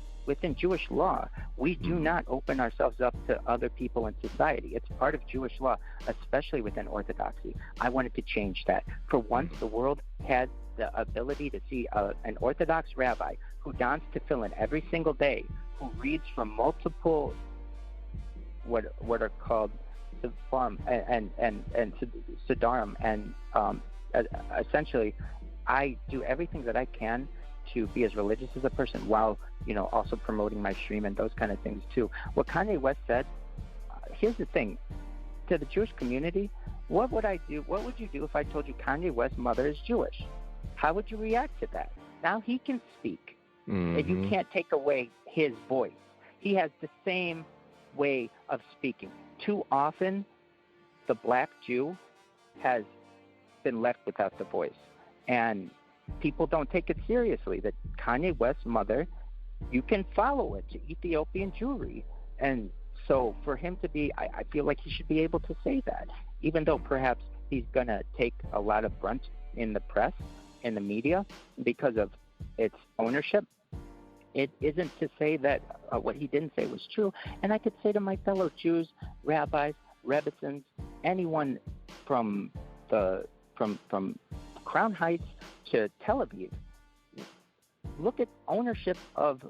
Jewish law, we do not open ourselves up to other people in society. It's part of Jewish law, especially within Orthodoxy. I wanted to change that. For once, the world had the ability to see an Orthodox rabbi who dons tefillin every single day, who reads from multiple what are called Siddharim and essentially, I do everything that I can to be as religious as a person while, also promoting my stream and those kind of things too. What Kanye West said, here's the thing, to the Jewish community, what would I do? What would you do if I told you Kanye West's mother is Jewish? How would you react to that? Now he can speak, and you can't take away his voice. He has the same way of speaking. Too often, the black Jew has been left without the voice, and people don't take it seriously. That Kanye West's mother, you can follow it to Ethiopian Jewry, and so for him to be, I feel like he should be able to say that, even though perhaps he's going to take a lot of brunt in the press, in the media, because of its ownership. It isn't to say that what he didn't say was true. And I could say to my fellow Jews, rabbis, Rebbitzins, anyone from Crown Heights to Tel Aviv, look at ownership of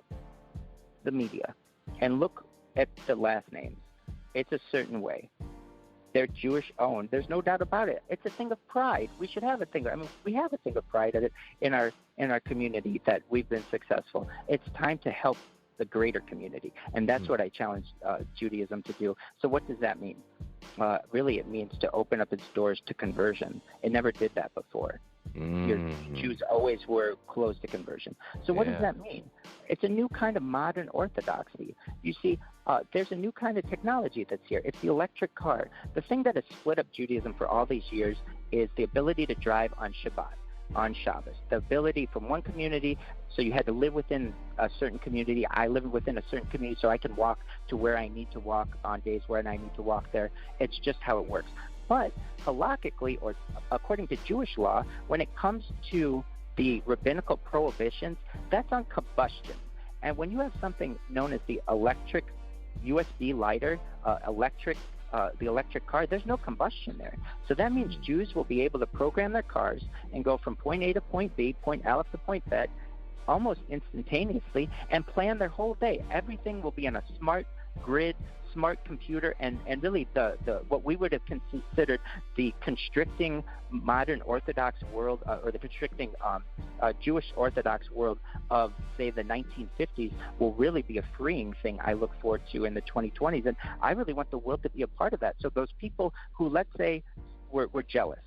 the media and look at the last names. It's a certain way. They're Jewish owned. There's no doubt about it. It's a thing of pride. We should have a thing. We have a thing of pride at it in our community that we've been successful. It's time to help the greater community, and that's what I challenge Judaism to do. So what does that mean? Really, it means to open up its doors to conversion. It never did that before. Jews always were closed to conversion. So what does that mean? It's a new kind of modern orthodoxy. You see, there's a new kind of technology that's here. It's the electric car. The thing that has split up Judaism for all these years is the ability to drive on Shabbat, on Shabbos. The ability from one community, so you had to live within a certain community. I live within a certain community, so I can walk to where I need to walk on days when I need to walk there. It's just how it works. But halakhically, or according to Jewish law, when it comes to the rabbinical prohibitions, that's on combustion. And when you have something known as the electric USB lighter, the electric car, there's no combustion there. So that means Jews will be able to program their cars and go from point A to point B, point Aleph to point Bet, almost instantaneously, and plan their whole day. Everything will be on a smart grid, smart computer, and really the what we would have considered the constricting modern Orthodox world, or the constricting Jewish Orthodox world of, say, the 1950s will really be a freeing thing I look forward to in the 2020s. And I really want the world to be a part of that. So those people who, let's say, were jealous,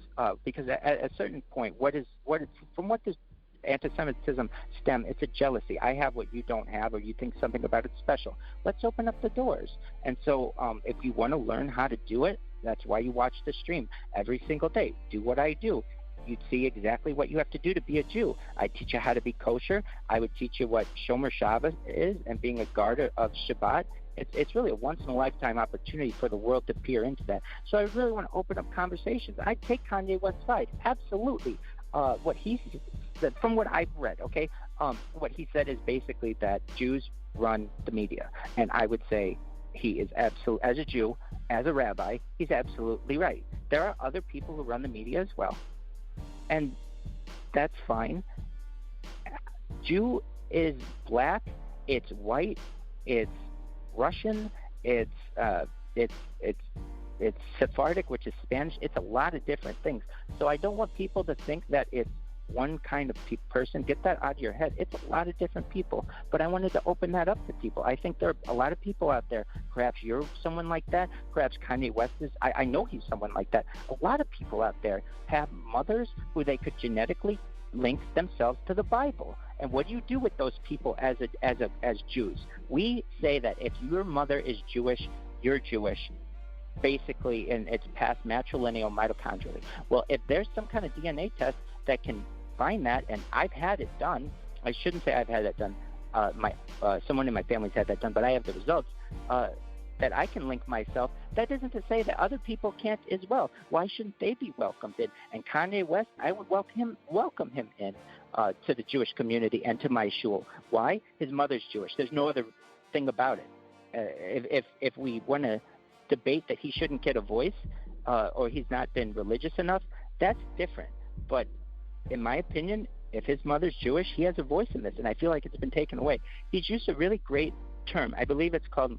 because at a certain point, from what does anti-Semitism stem? It's a jealousy. I have what you don't have, or you think something about it special. Let's open up the doors. And so if you want to learn how to do it, that's why you watch the stream every single day. Do what I do. You'd see exactly what you have to do to be a Jew. I teach you how to be kosher. I would teach you what Shomer Shabbos is and being a guard of Shabbat. It's really a once-in-a-lifetime opportunity for the world to peer into that. So I really want to open up conversations. I take Kanye West's side, absolutely. What he said, from what I've read, okay, what he said is basically that Jews run the media. And I would say he is absolutely, as a Jew, as a rabbi, he's absolutely right. There are other people who run the media as well. And that's fine. Jew is black, it's white, it's Russian, it's Sephardic, which is Spanish. It's a lot of different things. So I don't want people to think that it's one kind of person. Get that out of your head. It's a lot of different people. But I wanted to open that up to people. I think there are a lot of people out there. Perhaps you're someone like that. Perhaps Kanye West is. I know he's someone like that. A lot of people out there have mothers who they could genetically link themselves to the Bible. And what do you do with those people as Jews? We say that if your mother is Jewish, you're Jewish, basically, and it's past matrilineal mitochondrially. Well, if there's some kind of DNA test that can find that, and I've had it done, I shouldn't say I've had that done, someone in my family's had that done, but I have the results, that I can link myself. That isn't to say that other people can't as well. Why shouldn't they be welcomed in? And Kanye West, I would welcome him in to the Jewish community and to my shul. Why? His mother's Jewish. There's no other thing about it. If we want to debate that he shouldn't get a voice, or he's not been religious enough, that's different. But in my opinion, if his mother's Jewish, he has a voice in this, and I feel like it's been taken away. He's used a really great term. I believe it's called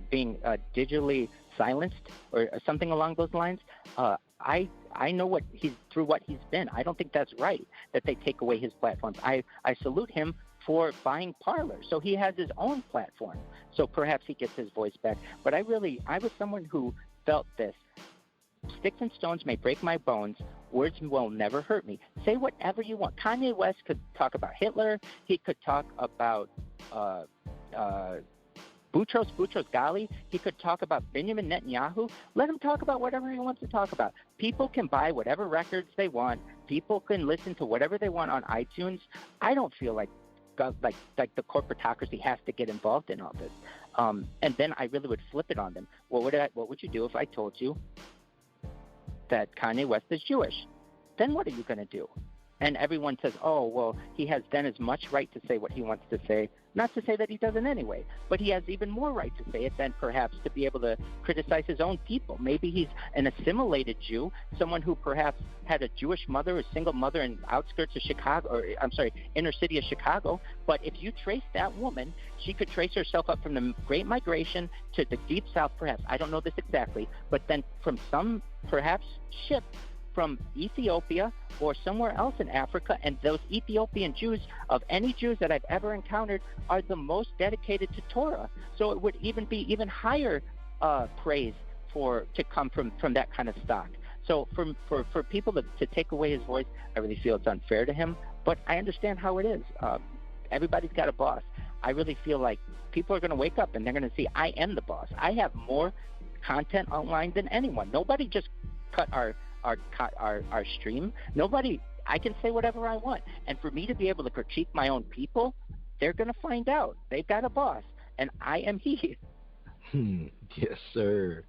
being digitally silenced, or something along those lines. I know what he's been. I don't think that's right that they take away his platforms. I salute him for buying Parler, so he has his own platform. So perhaps he gets his voice back. But I was someone who felt this. Sticks and stones may break my bones. Words will never hurt me. Say whatever you want. Kanye West could talk about Hitler. He could talk about Boutros Ghali. He could talk about Benjamin Netanyahu. Let him talk about whatever he wants to talk about. People can buy whatever records they want. People can listen to whatever they want on iTunes. I don't feel like the corporatocracy has to get involved in all this. And then I really would flip it on them. What would you do if I told you that Kanye West is Jewish? Then what are you going to do? And everyone says, oh, well, he has then as much right to say what he wants to say. Not to say that he doesn't anyway, but he has even more right to say it than perhaps to be able to criticize his own people. Maybe he's an assimilated Jew, someone who perhaps had a Jewish mother, a single mother in outskirts of Chicago, or inner city of Chicago. But if you trace that woman, she could trace herself up from the Great Migration to the Deep South, perhaps. I don't know this exactly, but then from some perhaps ship from Ethiopia or somewhere else in Africa, and those Ethiopian Jews, of any Jews that I've ever encountered, are the most dedicated to Torah. So it would even be even higher praise to come from that kind of stock. So for people to take away his voice, I really feel it's unfair to him, but I understand how it is. Everybody's got a boss. I really feel like people are going to wake up and they're going to see I am the boss. I have more content online than anyone. Nobody just cut our our stream, nobody. I can say whatever I want, and for me to be able to critique my own people, they're going to find out. They've got a boss, and I am he. Yes, sir.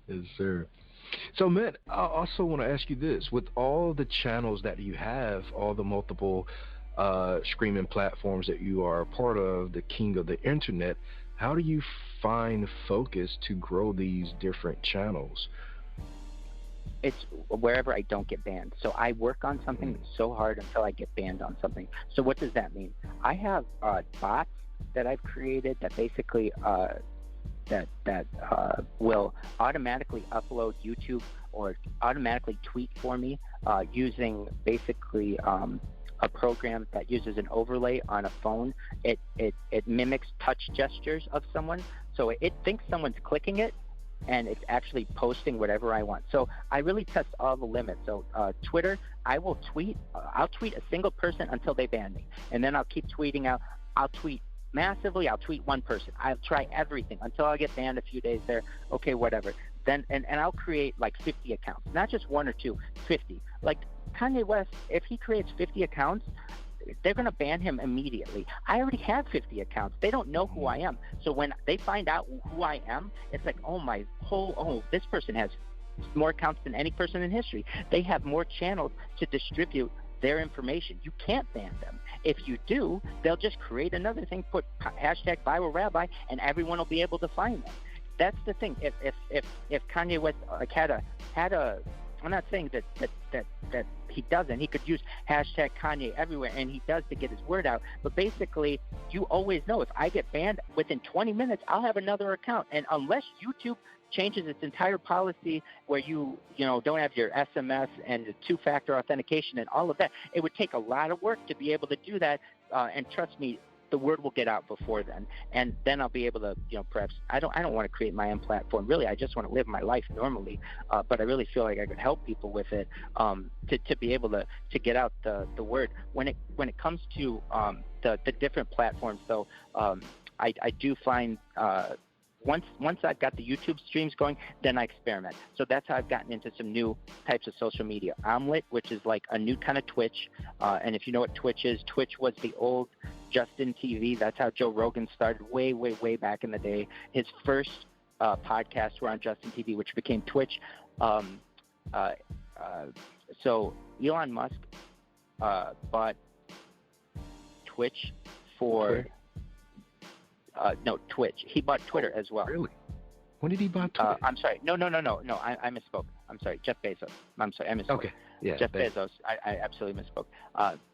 Yes, sir. So, Matt, I also want to ask you this. With all the channels that you have, all the multiple streaming platforms that you are a part of, the king of the internet, how do you find focus to grow these different channels? It's wherever I don't get banned. So I work on something so hard until I get banned on something. So what does that mean? I have bots that I've created that basically that will automatically upload YouTube or automatically tweet for me using basically a program that uses an overlay on a phone. It mimics touch gestures of someone, so it thinks someone's clicking it, and it's actually posting whatever I want. So I really test all the limits. So Twitter, I'll tweet a single person until they ban me, and then I'll keep tweeting out. I'll tweet massively. I'll tweet one person. I'll try everything until I get banned a few days there. Okay, whatever. Then and I'll create like 50 accounts, not just one or two, 50. Like Kanye West, if he creates 50 accounts, they're going to ban him immediately. I already have 50 accounts. They don't know who I am. So when they find out who I am, it's like, this person has more accounts than any person in history. They have more channels to distribute their information. You can't ban them. If you do, they'll just create another thing, put hashtag ViralRabbi, and everyone will be able to find them. That's the thing. If Kanye West had a I'm not saying that he doesn't. He could use hashtag Kanye everywhere, and he does to get his word out. But basically, you always know if I get banned, within 20 minutes, I'll have another account. And unless YouTube changes its entire policy where you don't have your SMS and the two-factor authentication and all of that, it would take a lot of work to be able to do that. And trust me, the word will get out before then, and then I'll be able to, perhaps I don't want to create my own platform. Really, I just want to live my life normally. But I really feel like I could help people with it to be able to get out the word. When it comes to the different platforms, though, I do find once I've got the YouTube streams going, then I experiment. So that's how I've gotten into some new types of social media. Omelet, which is like a new kind of Twitch, and if you know what Twitch is, Twitch was the old Justin TV. That's how Joe Rogan started way, way, way back in the day. His first podcasts were on Justin TV, which became Twitch. So Elon Musk bought Twitch for Twitch. He bought Twitter as well. Really? When did he buy Twitter? I'm sorry. No. I misspoke. I'm sorry. Jeff Bezos. I'm sorry. I misspoke. Okay. Yeah. Jeff Bezos. I absolutely misspoke.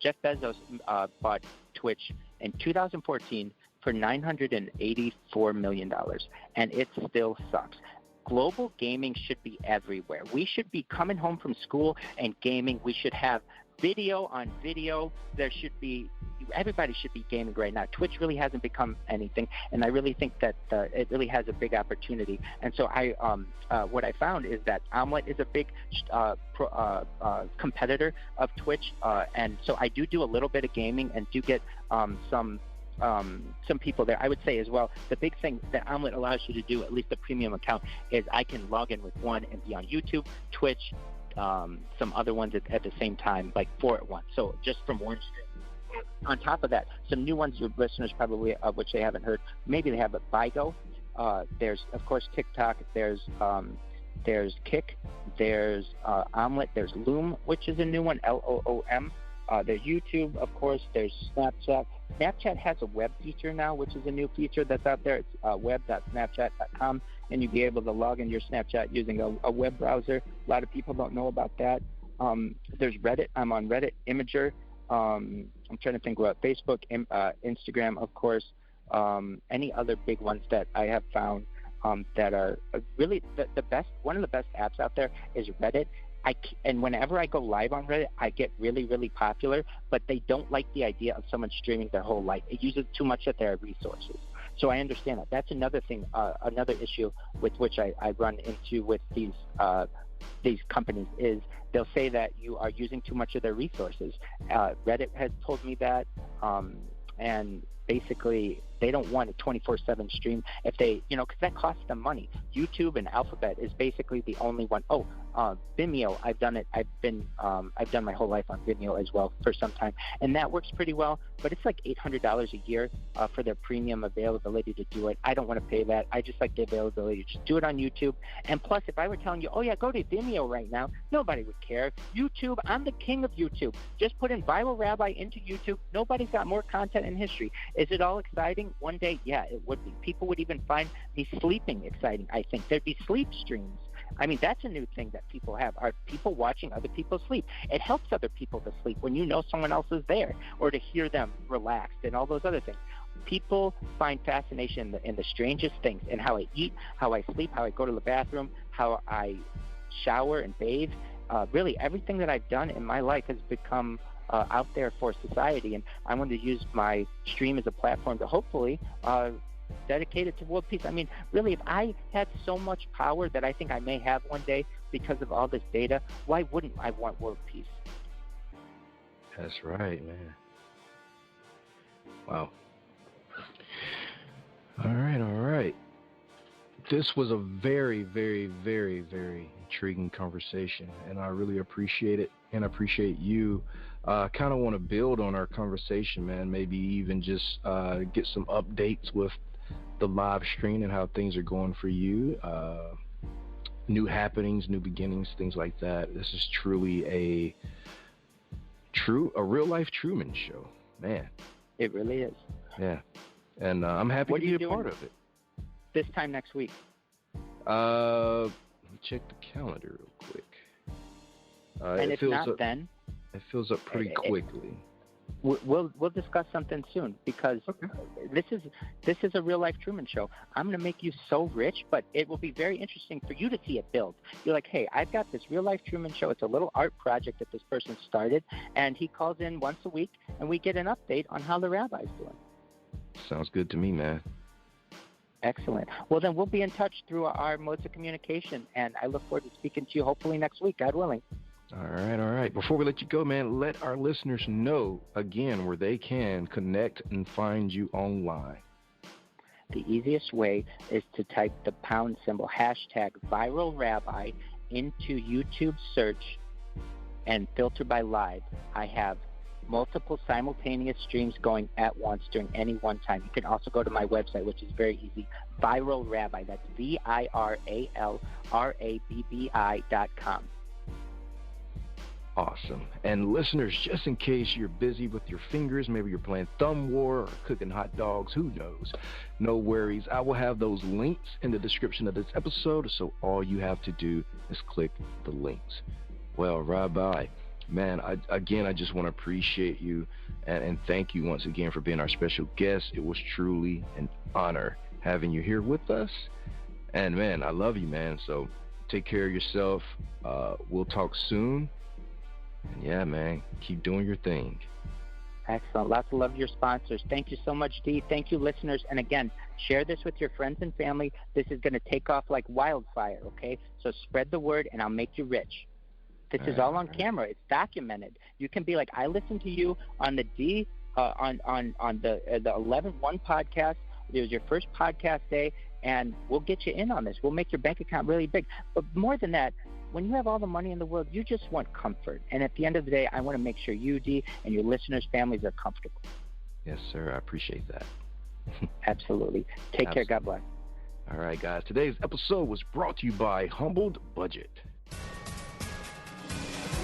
Jeff Bezos bought Twitch in 2014 for $984 million, and it still sucks. Global gaming should be everywhere. We should be coming home from school and gaming. We should have video on video. Everybody should be gaming right now. Twitch really hasn't become anything, and I really think that it really has a big opportunity. And so what I found is that Omelet is a big competitor of Twitch, and so I do a little bit of gaming and do get some people there. I would say as well, the big thing that Omelet allows you to do, at least a premium account, is I can log in with one and be on YouTube, Twitch, some other ones at the same time, like 4 at once. So just from one stream. On top of that, some new ones your listeners probably, of which they haven't heard, maybe they have, but Bigo. There's, of course, TikTok. There's Kick. There's Omelet. There's Loom, which is a new one, LOOM. There's YouTube, of course. There's Snapchat. Snapchat has a web feature now, which is a new feature that's out there. It's web.snapchat.com, and you'll be able to log into your Snapchat using a web browser. A lot of people don't know about that. There's Reddit. I'm on Reddit. Imager. I'm trying to think about Facebook, Instagram, of course. Any other big ones that I have found that are really the best. One of the best apps out there is Reddit. And whenever I go live on Reddit, I get really, really popular, but they don't like the idea of someone streaming their whole life. It uses too much of their resources. So I understand that. That's another thing, another issue with which I run into with these companies is they'll say that you are using too much of their resources. Reddit has told me that, and basically they don't want a 24/7 stream if they, because that costs them money. YouTube and Alphabet is basically the only one. Vimeo, I've done it. I've done my whole life on Vimeo as well for some time, and that works pretty well. But it's like $800 a year for their premium availability to do it. I don't want to pay that. I just like the availability. Just do it on YouTube. And plus, if I were telling you, go to Vimeo right now, nobody would care. YouTube, I'm the king of YouTube. Just put in ViralRabbi into YouTube. Nobody's got more content in history. Is it all exciting? One day, yeah, it would be. People would even find me sleeping exciting, I think. There'd be sleep streams. I mean, that's a new thing that people have, are people watching other people sleep. It helps other people to sleep when you know someone else is there, or to hear them relaxed and all those other things. People find fascination in the strangest things, in how I eat, how I sleep, how I go to the bathroom, how I shower and bathe. Really, everything that I've done in my life has become out there for society, and I want to use my stream as a platform to hopefully dedicated to world peace. I mean, really, if I had so much power that I think I may have one day because of all this data, why wouldn't I want world peace? That's right, man. Wow. All right. This was a very, very, very, very intriguing conversation, and I really appreciate it, and appreciate you. Kind of want to build on our conversation, man. Maybe even just get some updates with the live stream and how things are going for you. New happenings, new beginnings, things like that. This is truly a real life Truman Show, man. It really is. Yeah, and I'm happy to be a part of it. This time next week. Let me check the calendar real quick. And if not, then it fills up pretty quickly. We'll discuss something soon, because this is a real life Truman Show. I'm going to make you so rich, but it will be very interesting for you to see it build. You're like, hey, I've got this real life Truman Show. It's a little art project that this person started, and he calls in once a week, and we get an update on how the rabbi's doing. Sounds good to me, man. Excellent. Well, then we'll be in touch through our modes of communication, and I look forward to speaking to you hopefully next week, God willing. All right. Before we let you go, man, let our listeners know again where they can connect and find you online. The easiest way is to type the # hashtag ViralRabbi into YouTube search and filter by live. I have multiple simultaneous streams going at once during any one time. You can also go to my website, which is very easy, ViralRabbi. That's ViralRabbi.com. Awesome. And listeners, just in case you're busy with your fingers, maybe you're playing thumb war or cooking hot dogs, who knows? No worries. I will have those links in the description of this episode, so all you have to do is click the links. Well, Rabbi, man, I just want to appreciate you and thank you once again for being our special guest. It was truly an honor having you here with us. And, man, I love you, man. So take care of yourself. We'll talk soon. And yeah, man, keep doing your thing. Excellent. Lots of love to your sponsors. Thank you so much, Dee. Thank you, listeners. And again, share this with your friends and family. This is going to take off like wildfire, okay? So spread the word, and I'll make you rich. This is all on camera. It's documented. You can be like, I listened to you on the D, on the 11-1 podcast. It was your first podcast day, and we'll get you in on this. We'll make your bank account really big. But more than that, when you have all the money in the world, you just want comfort. And at the end of the day, I want to make sure you, Dee, and your listeners' families are comfortable. Yes, sir. I appreciate that. Absolutely. Take care. God bless. All right, guys. Today's episode was brought to you by Humbled Budget.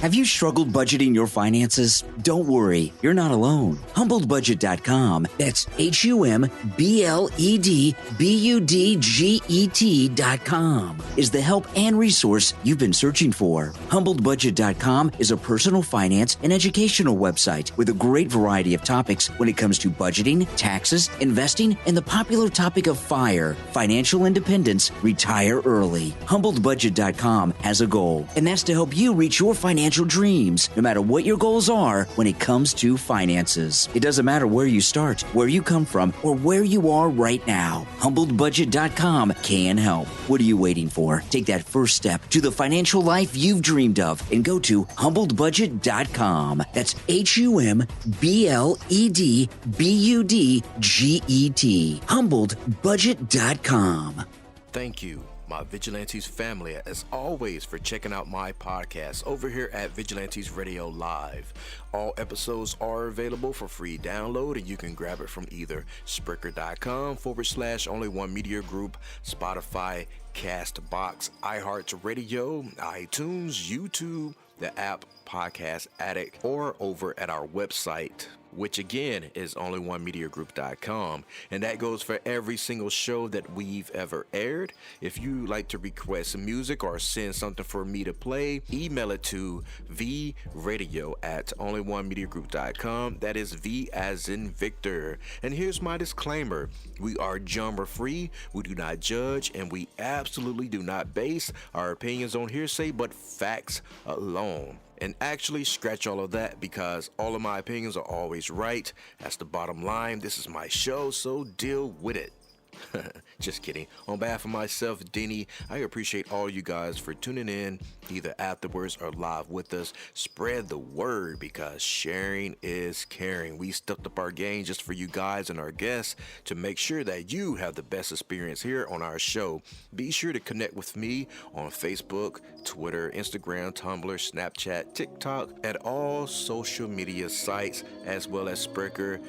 Have you struggled budgeting your finances? Don't worry, you're not alone. HumbledBudget.com, that's HumbledBudget.com, is the help and resource you've been searching for. HumbledBudget.com is a personal finance and educational website with a great variety of topics when it comes to budgeting, taxes, investing, and the popular topic of FIRE, financial independence, retire early. HumbledBudget.com has a goal, and that's to help you reach your financial financial dreams, no matter what your goals are when it comes to finances. It doesn't matter where you start, where you come from, or where you are right now. HumbledBudget.com can help. What are you waiting for? Take that first step to the financial life you've dreamed of and go to HumbledBudget.com. That's HumbledBudget. HumbledBudget.com. Thank you, my Vigilantes family, as always, for checking out my podcast over here at Vigilantes Radio Live. All episodes are available for free download, and you can grab it from either Spreaker.com/Only One Media Group, Spotify, Castbox, iHeartRadio, iTunes, YouTube, the app Podcast Addict, or over at our website, which again is onlyonemediagroup.com, and that goes for every single show that we've ever aired. If you like to request some music or send something for me to play, email it to vradio@onlyonemediagroup.com. That is V as in Victor. And here's my disclaimer: we are genre free, we do not judge, and we absolutely do not base our opinions on hearsay but facts alone. And actually, scratch all of that, because all of my opinions are always right. That's the bottom line. This is my show, so deal with it. Just kidding. On behalf of myself, Dini, I appreciate all you guys for tuning in, either afterwards or live with us. Spread the word, because sharing is caring. We stepped up our game just for you guys and our guests to make sure that you have the best experience here on our show. Be sure to connect with me on Facebook, Twitter, Instagram, Tumblr, Snapchat, TikTok, at all social media sites, as well as Spreaker,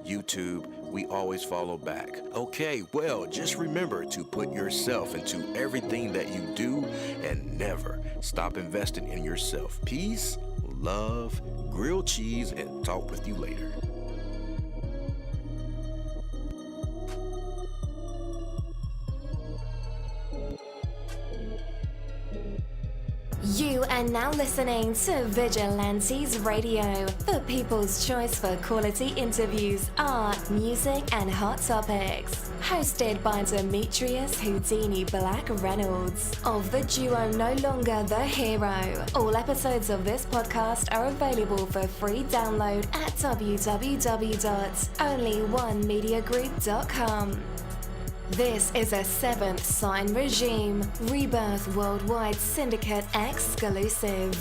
YouTube. We always follow back. Okay, well, just remember to put yourself into everything that you do and never stop investing in yourself. Peace, love, grilled cheese, and talk with you later. You are now listening to Vigilantes Radio, the people's choice for quality interviews, art, music, and hot topics. Hosted by Demetrius Houdini Black Reynolds of the duo No Longer the Hero. All episodes of this podcast are available for free download at www.onlyonemediagroup.com. This is a Seventh Sign Regime Rebirth Worldwide Syndicate exclusive.